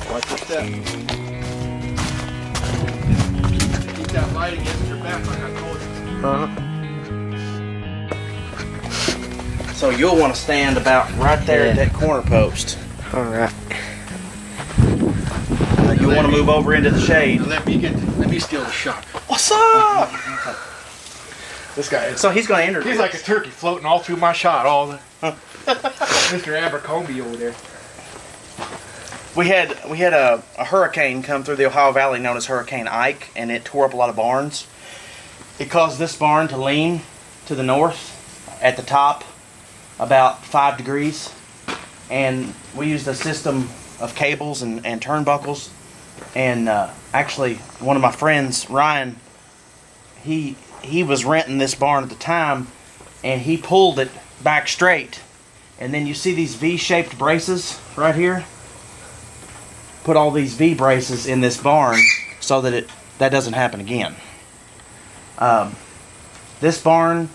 Watch your step. Keep that light against your back like I told you. So you'll want to stand about right there at that corner post. Alright. You want to move over into the shade. Now let me steal the shot. What's up? This guy is. So he's going to enter. He's like a turkey floating all through my shot. All the Mr. Abercrombie over there. We had a hurricane come through the Ohio Valley known as Hurricane Ike, and it tore up a lot of barns. It caused this barn to lean to the north at the top about 5 degrees, and we used a system of cables and turnbuckles. And actually, one of my friends, Ryan, he was renting this barn at the time, and he pulled it back straight. And then you see these V-shaped braces right here. Put all these V braces in this barn so that that doesn't happen again. This barn,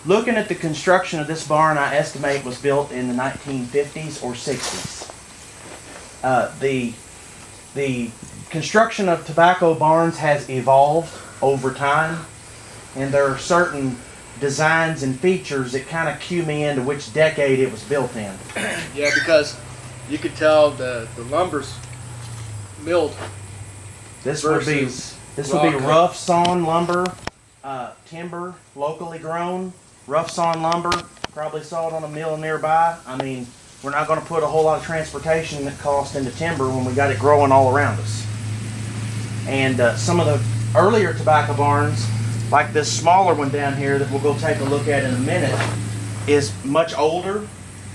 looking at the construction of this barn, I estimate was built in the 1950s or 60s. The construction of tobacco barns has evolved over time, and there are certain designs and features that kind of cue me into which decade it was built in. Yeah, because you could tell the lumber's milled. This would be rough sawn lumber, timber, locally grown, rough sawn lumber, probably sawed on a mill nearby. I mean, we're not going to put a whole lot of transportation cost into timber when we got it growing all around us. And some of the earlier tobacco barns, like this smaller one down here that we'll go take a look at in a minute, is much older,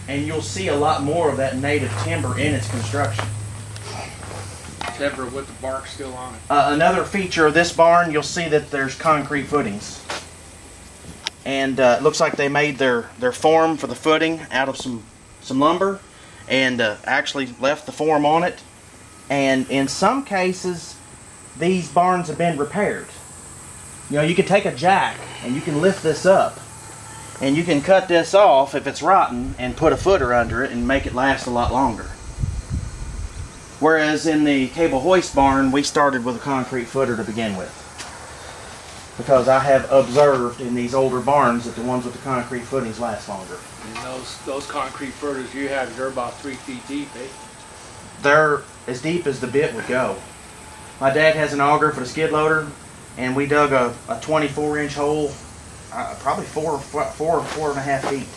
and you'll see a lot more of that native timber in its construction. Timber with the bark still on it. Another feature of this barn, you'll see that there's concrete footings. And it looks like they made their form for the footing out of some lumber, and actually left the form on it. And in some cases, these barns have been repaired. You know, you can take a jack and you can lift this up, and you can cut this off if it's rotten and put a footer under it and make it last a lot longer. Whereas in the cable hoist barn, we started with a concrete footer to begin with. Because I have observed in these older barns that the ones with the concrete footings last longer. And those concrete footers you have, they're about 3 feet deep, eh? They're as deep as the bit would go. My dad has an auger for the skid loader, and we dug a 24-inch hole, probably 4.5 feet.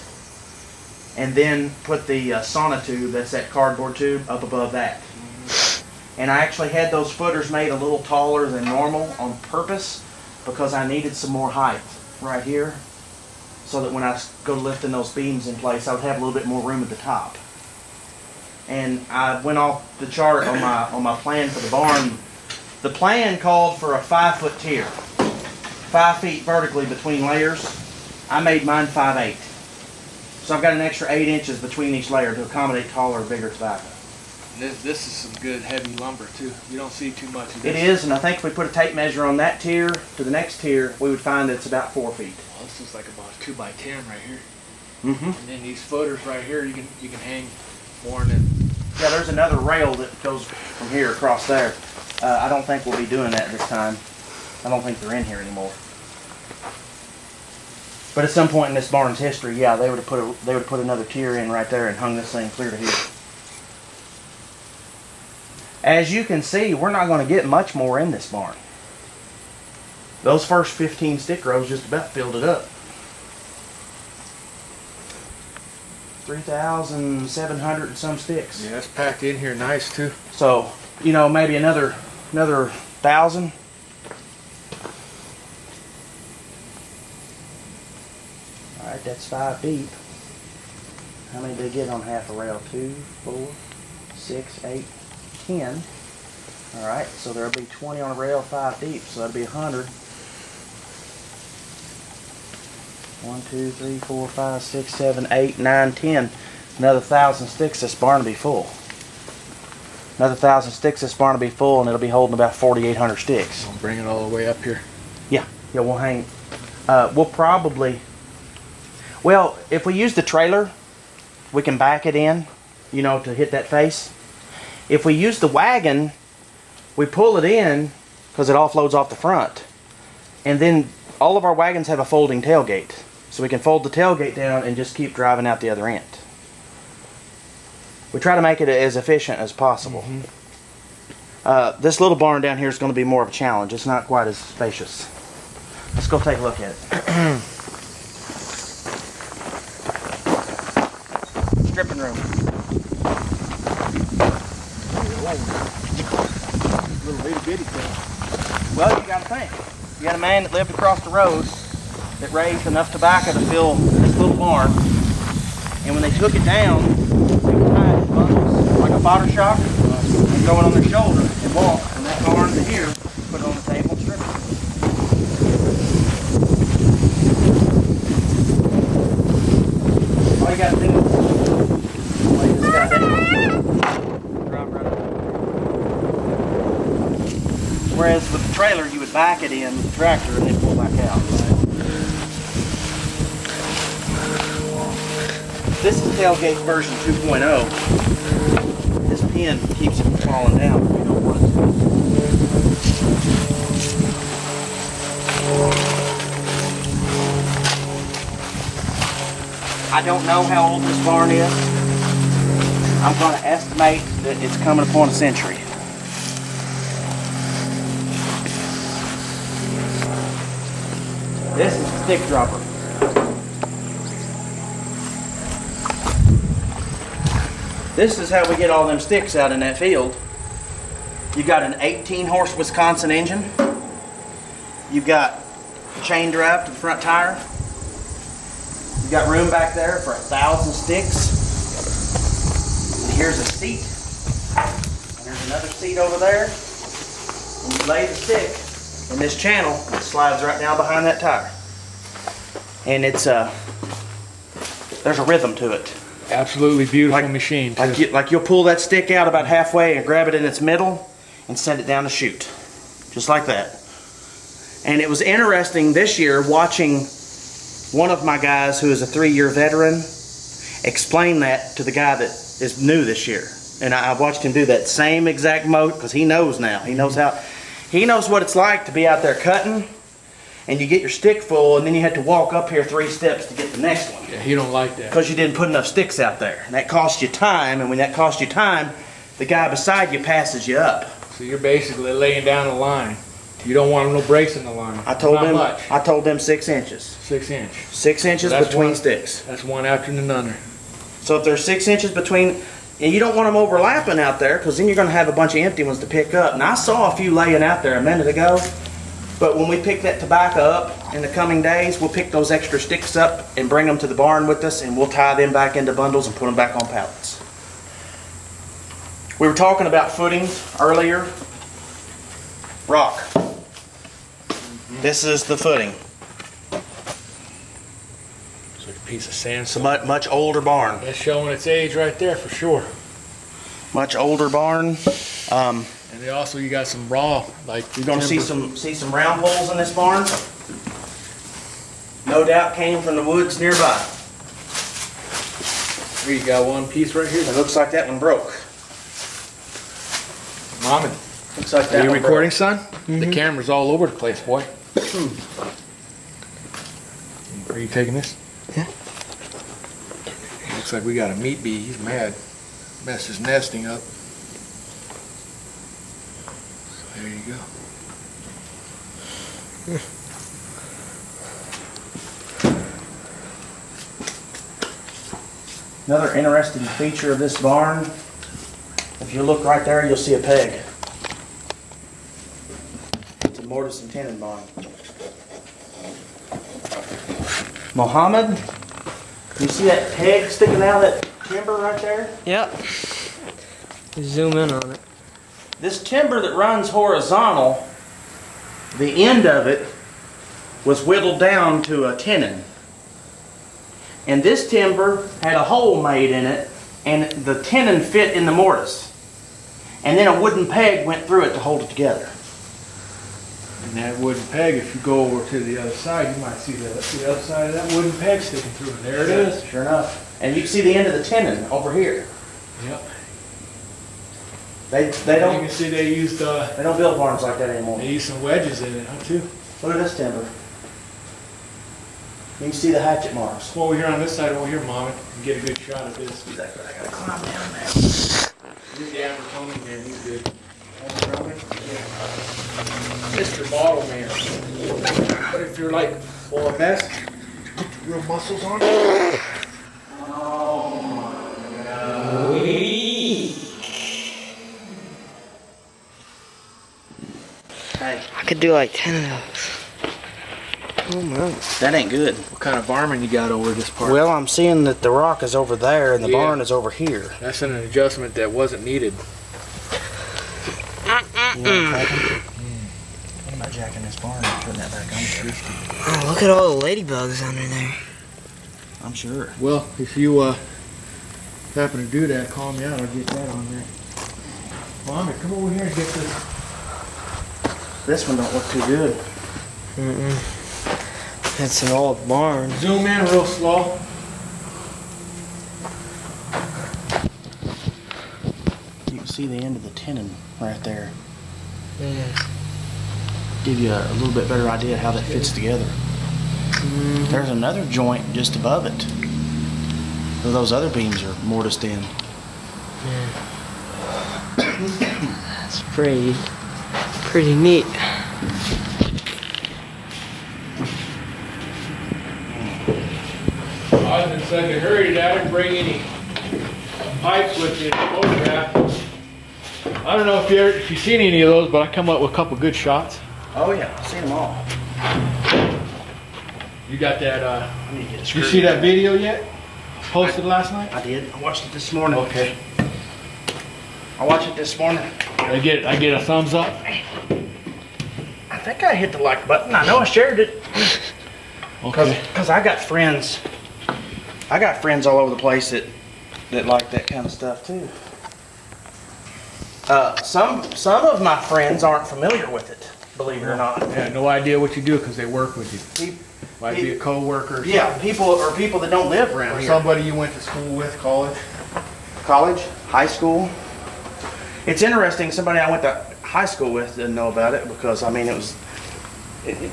And then put the sonotube, that's that cardboard tube, up above that. And I actually had those footers made a little taller than normal on purpose, because I needed some more height right here, so that when I go lifting those beams in place, I would have a little bit more room at the top. And I went off the chart on my plan for the barn. The plan called for a 5-foot tier, 5 feet vertically between layers. I made mine 5'8". So I've got an extra 8 inches between each layer to accommodate taller or bigger tobacco. This is some good heavy lumber too. You don't see too much of this. It is, and I think if we put a tape measure on that tier to the next tier, we would find that it's about 4 feet. Well, this is like about 2 by 10 right here. Mm-hmm. And then these footers right here, you can hang more than. Yeah, there's another rail that goes from here across there. I don't think we'll be doing that this time. I don't think they're in here anymore. But at some point in this barn's history, yeah, they would have put another tier in right there and hung this thing clear to here. As you can see, we're not going to get much more in this barn. Those first 15 stick rows just about filled it up. 3,700 and some sticks. Yeah, it's packed in here nice too. So, you know, maybe another 1,000. All right, that's 5 deep. How many did they get on half a rail? 2, 4, 6, 8, 10. All right, so there'll be 20 on a rail 5 deep, so that'll be 100. 1, 2, 3, 4, 5, 6, 7, 8, 9, 10. Another 1,000 sticks, this barn will be full. Another 1,000 sticks, this barn will be full, and it'll be holding about 4,800 sticks. I'll bring it all the way up here. Yeah, we'll hang. We'll probably. Well, if we use the trailer, we can back it in, you know, to hit that face. If we use the wagon, we pull it in because it offloads off the front. And then all of our wagons have a folding tailgate. So we can fold the tailgate down and just keep driving out the other end. We try to make it as efficient as possible. This little barn down here is going to be more of a challenge. It's not quite as spacious. Let's go take a look at it. Stripping room. Little bitty bitty thing. Well, you got to think. You got a man that lived across the road that raised enough tobacco to fill this little barn. And when they took it down, they would tie it in bundles like a fodder shock and throw it on their shoulder and walk from that barn to here, put it on the table and strip it. All you got to do is lay this guy down, drop right over. Whereas with the trailer, you would back it in with the tractor and then pull back out. This is tailgate version 2.0. This pin keeps it from falling down if you don't want it to. I don't know how old this barn is. I'm going to estimate that it's coming upon a century. This is the stick dropper. This is how we get all them sticks out in that field. You've got an 18-horse Wisconsin engine. You've got chain drive to the front tire. You've got room back there for 1,000 sticks. And here's a seat. And there's another seat over there. And you lay the stick in this channel, it slides right down behind that tire. And it's there's a rhythm to it. Absolutely beautiful machine. Like you'll pull that stick out about halfway and grab it in its middle and send it down the chute. Just like that. And it was interesting this year watching one of my guys who is a 3-year veteran explain that to the guy that is new this year. And I watched him do that same exact mode because he knows now. He knows what it's like to be out there cutting and you get your stick full and then you have to walk up here 3 steps to get the next one. Yeah, he don't like that. Because you didn't put enough sticks out there. And that costs you time, and when that costs you time, the guy beside you passes you up. So you're basically laying down the line. You don't want no breaks in the line. I told them 6 inches. 6 inch. 6 inches between sticks. That's one after another. So if there's 6 inches between, and you don't want them overlapping out there, because then you're going to have a bunch of empty ones to pick up. And I saw a few laying out there a minute ago. But when we pick that tobacco up in the coming days, we'll pick those extra sticks up and bring them to the barn with us, and we'll tie them back into bundles and put them back on pallets. We were talking about footings earlier. Rock. This is the footing. It's like a piece of sand. It's a much older barn. That's showing its age right there for sure. Much older barn. And they also, you got some raw, like you're going to see some round holes in this barn. No doubt came from the woods nearby. Here you got one piece right here. It looks like that one broke. Mom, looks like that. Are you recording, son? Mm-hmm. The camera's all over the place, boy. Are you taking this? Yeah. Looks like we got a meat bee. He's mad. Messed his nesting up. There you go. Another interesting feature of this barn, if you look right there, you'll see a peg. It's a mortise and tenon barn. Mohammed, you see that peg sticking out of that timber right there? Yep. Zoom in on it. This timber that runs horizontal, the end of it was whittled down to a tenon. And this timber had a hole made in it, and the tenon fit in the mortise. And then a wooden peg went through it to hold it together. And that wooden peg, if you go over to the other side, you might see the other side of that wooden peg sticking through. And there it is. Sure enough. And you can see the end of the tenon over here. Yep. They You don't can see they used they don't build barns like that anymore. they used some wedges in it, huh, too. Look at this timber. You can see the hatchet marks. Come over here on this side over here, Mom, and get a good shot of this. Exactly. I gotta climb down there. Here's the Abercrombie man, he's good. Abercrombie? Yeah. Mr. Bottle Man. But if you're like full of mess, put the real muscles on it. Oh my God. Hey, I could do like 10 of those. Oh my. that ain't good. What kind of varmint you got over this part? Well, I'm seeing that the rock is over there and the Yeah. barn is over here. That's an adjustment that wasn't needed. You want to crack him? What am I jacking this barn and putting that back on? Oh, look at all the ladybugs under there. I'm sure. Well, if you happen to do that, call me out. I'll get that on there. Mommy, come over here and get this. This one don't look too good. It's an old barn. Zoom in real slow. You can see the end of the tenon right there. Yeah. Give you a little bit better idea how that fits together. There's another joint just above it. So those other beams are mortised in. That's pretty neat. I was in such a hurry that I didn't bring any pipes with me to photograph. I don't know if you've seen any of those, but I come up with a couple good shots. Oh yeah, I've seen them all. You got that, I need to get a you screw. see that video yet? Posted last night? I did. I watched it this morning. Okay. I watched it this morning. I get a thumbs up. I think I hit the like button. I know I shared it. Okay. Because I got friends. I got friends all over the place that like that kind of stuff too. Some of my friends aren't familiar with it, believe it or not. Yeah, no idea what you do because they work with you. Might be a co-worker. Or Yeah, people that don't live around Or here. somebody you went to school with, college. College, high school. It's interesting. Somebody I went to high school with didn't know about it because I mean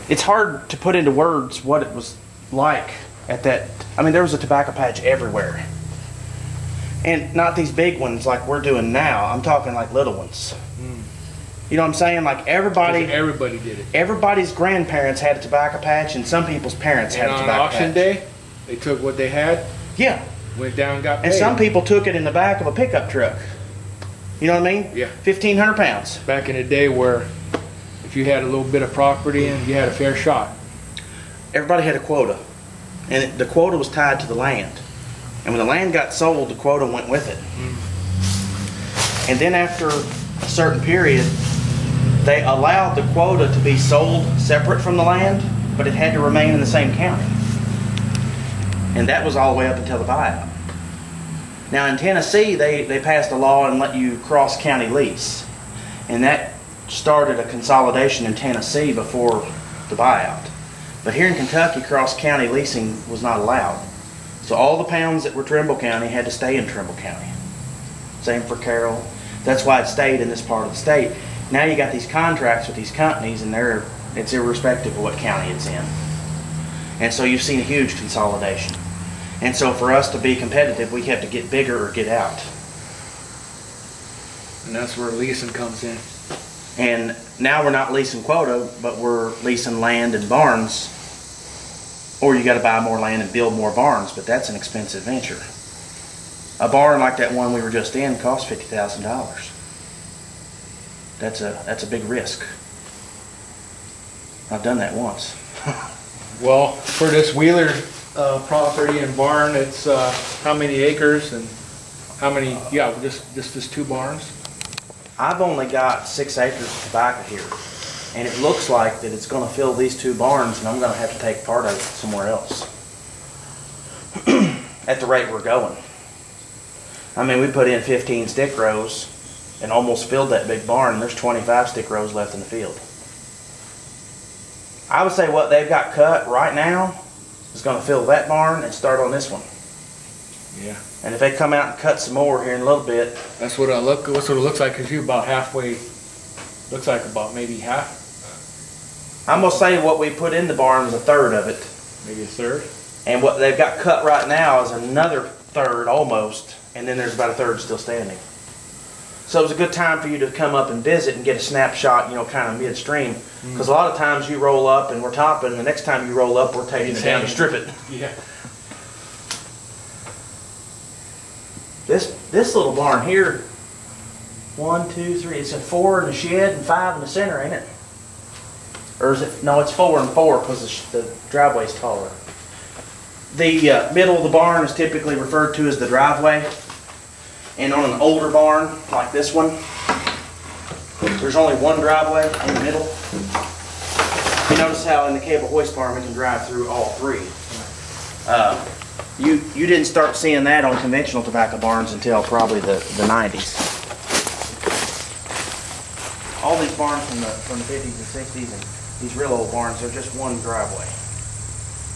it's hard to put into words what it was like at that. I mean there was a tobacco patch everywhere, and not these big ones like we're doing now. I'm talking like little ones. You know what I'm saying? Like everybody did it. Everybody's grandparents had a tobacco patch, and some people's parents had And a on tobacco auction patch. day, they took what they had, Yeah, went down and got paid. and some people took it in the back of a pickup truck. You know what I mean? Yeah. 1,500 pounds. Back in the day where if you had a little bit of property and you had a fair shot. Everybody had a quota, and the quota was tied to the land. And when the land got sold, the quota went with it. And then after a certain period, they allowed the quota to be sold separate from the land, but it had to remain in the same county. And that was all the way up until the buyout. Now in Tennessee, they passed a law and let you cross county lease. And that started a consolidation in Tennessee before the buyout. But here in Kentucky, cross county leasing was not allowed. So all the pounds that were Trimble County had to stay in Trimble County. Same for Carroll. That's why it stayed in this part of the state. Now you got these contracts with these companies, and it's irrespective of what county it's in. And so you've seen a huge consolidation. And so for us to be competitive, we have to get bigger or get out. And that's where leasing comes in. And now we're not leasing quota, but we're leasing land and barns. Or you got to buy more land and build more barns, but that's an expensive venture. A barn like that one we were just in cost $50,000. That's a big risk. I've done that once. Well, for this Wheeler property and barn, it's how many acres and how many, yeah, just this 2 barns? I've only got 6 acres of tobacco here, and it looks like that it's going to fill these 2 barns, and I'm going to have to take part of it somewhere else. At the rate we're going. I mean, we put in 15 stick rows and almost filled that big barn, and there's 25 stick rows left in the field. I would say what they've got cut right now is going to fill that barn and start on this one. Yeah. And if they come out and cut some more here in a little bit. That's what it looks like, because you're about halfway. Looks like about maybe half. I'm gonna say what we put in the barn is a third of it. Maybe a third. And what they've got cut right now is another third almost, and then there's about a third still standing. So it was a good time for you to come up and visit and get a snapshot, you know, kind of midstream. Because a lot of times you roll up and we're topping, and the next time you roll up, we're taking it down to strip it. Yeah. This little barn here, 1, 2, 3, it's a 4 in the shed and 5 in the center, ain't it? Or is it? No, it's 4 and 4 because the driveway's taller. The middle of the barn is typically referred to as the driveway. And on an older barn like this one, there's only one driveway in the middle. You notice how in the cable hoist barn we can drive through all three. You didn't start seeing that on conventional tobacco barns until probably the 90s. All these barns from the 50s and 60s and these real old barns, they're just one driveway.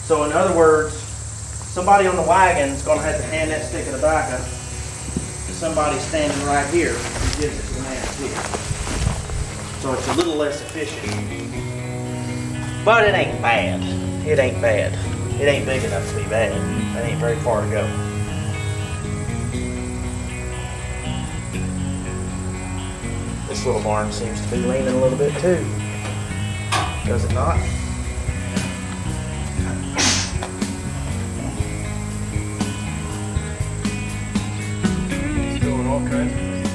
So in other words, somebody on the wagon is going to have to hand that stick of tobacco to somebody standing right here who gives it to the man here. So it's a little less efficient. But it ain't bad. It ain't bad. It ain't big enough to be bad. That ain't very far to go. This little barn seems to be leaning a little bit too. Does it not? It's doing all kinds of things.